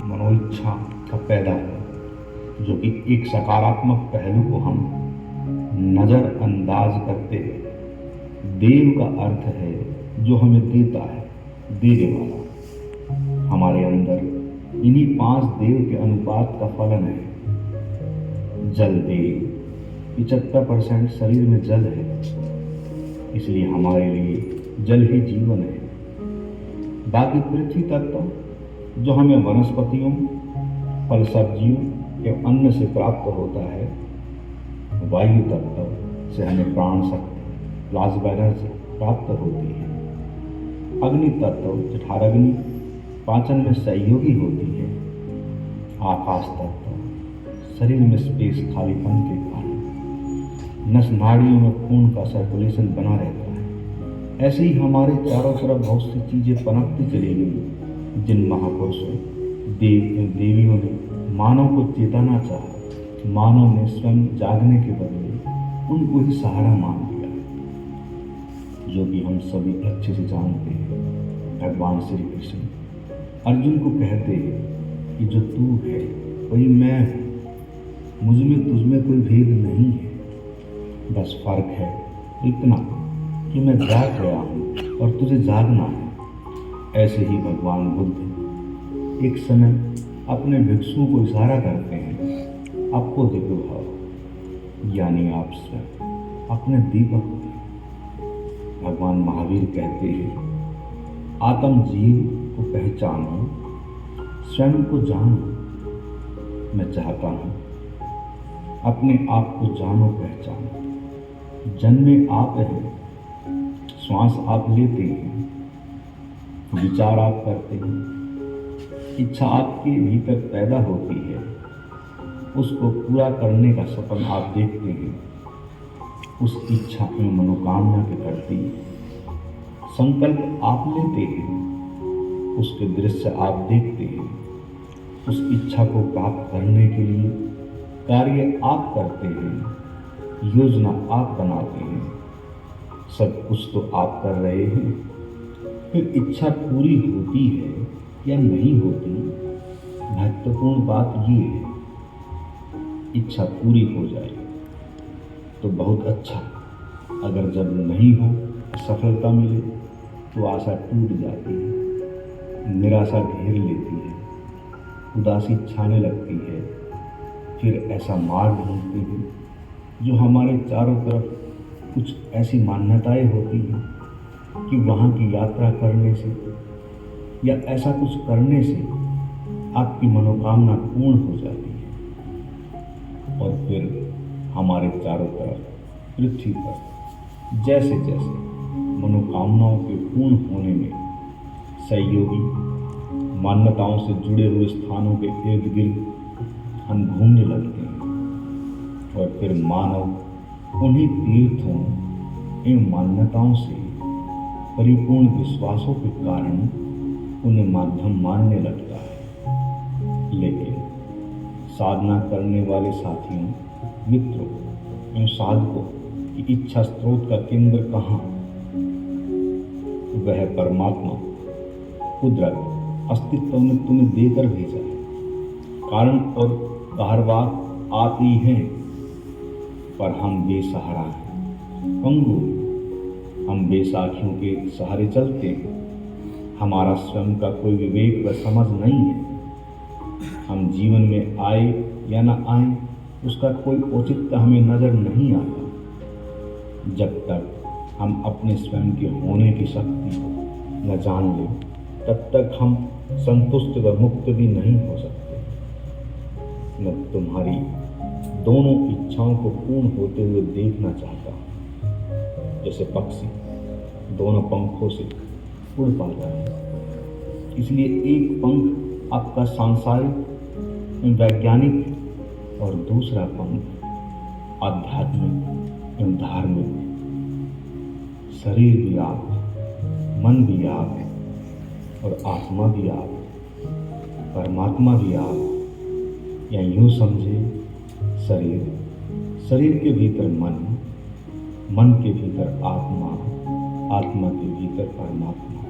मनोइच्छा का पैदा हो, जो कि एक सकारात्मक पहलू को हम नज़रअंदाज करते हैं। देव का अर्थ है जो हमें देता है, देने वाला। हमारे अंदर इन्हीं 5 देव के अनुपात का फलन है। जल देव, 75% शरीर में जल है, इसलिए हमारे लिए जल ही जीवन है। बाकी पृथ्वी तत्व जो हमें वनस्पतियों, फल सब्जियों एवं अन्न से प्राप्त होता है। वायु तत्व से हमें प्राण शक्ति, प्लाज्मा एनर्जी प्राप्त होती है। अग्नि तत्व जठराग्नि पाचन में सहयोगी होती है। आकाश तत्व शरीर में स्पेस खालीपन के कारण नस नाड़ियों में खून का सर्कुलेशन बना रहता है। ऐसे ही हमारे चारों तरफ बहुत सी चीजें पनपती चली गई, जिन महापुरुषों, देव एवं देवियों ने मानव को चेताना चाहा। मानव ने स्वयं जागने के बदले उनको ही सहारा मान लिया, जो कि हम सभी अच्छे से जानते हैं। भगवान श्री कृष्ण अर्जुन को कहते हैं कि जो तू है वही मैं हूँ, मुझ में तुझ में कोई भेद नहीं है, बस फर्क है इतना कि मैं जाग गया हूँ और तुझे जागना है। ऐसे ही भगवान बुद्ध एक समय अपने भिक्षुओं को इशारा करते हैं, आपको दिव्य भाव, यानी आप स्वयं अपने दीपक हैं। भगवान महावीर कहते हैं, आत्म जीव को पहचानो, स्वयं को जानो। मैं चाहता हूँ अपने आप को जानो, पहचानो। जन्मे आप हैं, श्वास आप लेते हैं, विचार आप करते हैं, इच्छा आपके भीतर पैदा होती है, उसको पूरा करने का सपना आप देखते हैं, उस इच्छा में मनोकामना के प्रति संकल्प आप लेते हैं, उसके दृश्य आप देखते हैं, उस इच्छा को प्राप्त करने के लिए कार्य आप करते हैं, योजना आप बनाते हैं, सब कुछ तो आप कर रहे हैं। फिर इच्छा पूरी होती है या नहीं होती, महत्वपूर्ण बात ये है, इच्छा पूरी हो जाए तो बहुत अच्छा, अगर जब नहीं हो, सफलता मिले तो आशा टूट जाती है, निराशा घेर लेती है, उदासी छाने लगती है। फिर ऐसा मार्ग ढूंढते हैं जो हमारे चारों तरफ कुछ ऐसी मान्यताएं होती हैं कि वहाँ की यात्रा करने से या ऐसा कुछ करने से आपकी मनोकामना पूर्ण हो जाती है। और फिर हमारे चारों तरफ पृथ्वी पर जैसे जैसे मनोकामनाओं के पूर्ण होने में सहयोगी मान्यताओं से जुड़े हुए स्थानों के इर्द गिर्द हम घूमने लगते हैं, और फिर मानव उन्हीं तीर्थों एवं मान्यताओं से परिपूर्ण विश्वासों के कारण उन्हें माध्यम मानने लगता है। लेकिन साधना करने वाले साथियों, मित्रों एवं साधकों की इच्छा स्रोत का केंद्र कहाँ? वह परमात्मा, कुदरत, अस्तित्व ने तुम्हें देकर भेजा है। कारण और कारवार आप ही हैं, पर हम बेसहारा हैं, पंगु। हम बेसाखियों के सहारे चलते हैं। हमारा स्वयं का कोई विवेक व समझ नहीं है। हम जीवन में आए या न आए, उसका कोई औचित्य हमें नजर नहीं आता। जब तक हम अपने स्वयं के होने की शक्ति को न जान लें, तब तक हम संतुष्ट व मुक्त भी नहीं हो सकते। मैं तुम्हारी दोनों इच्छाओं को पूर्ण होते हुए देखना चाहता हूँ, जैसे पक्षी दोनों पंखों से उड़ पाता है। इसलिए एक पंख आपका सांसारिक वैज्ञानिक और दूसरा पंख आध्यात्मिक एवं धार्मिक। शरीर भी आप, मन भी आप और आत्मा भी आप, परमात्मा भी आप। या यूं समझे, शरीर के भीतर मन, मन के भीतर आत्मा, आत्मा के भीतर परमात्मा।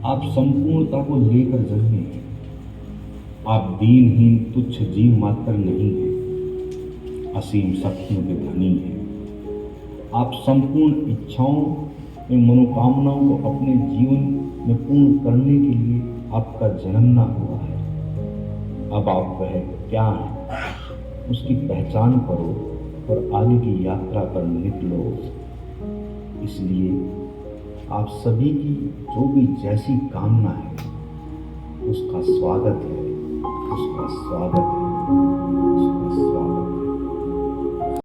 आप संपूर्णता को लेकर जन्मे हैं, आप दीनहीन तुच्छ जीव मात्र नहीं हैं, असीम शक्तियों के धनी हैं। आप संपूर्ण इच्छाओं एवं मनोकामनाओं को अपने जीवन में पूर्ण करने के लिए आपका जन्मना हुआ है। अब आप वह क्या हैं उसकी पहचान करो और आगे की यात्रा पर निकलो। इसलिए आप सभी की जो भी जैसी कामना है उसका स्वागत है, उसका स्वागत है, उसका स्वागत है।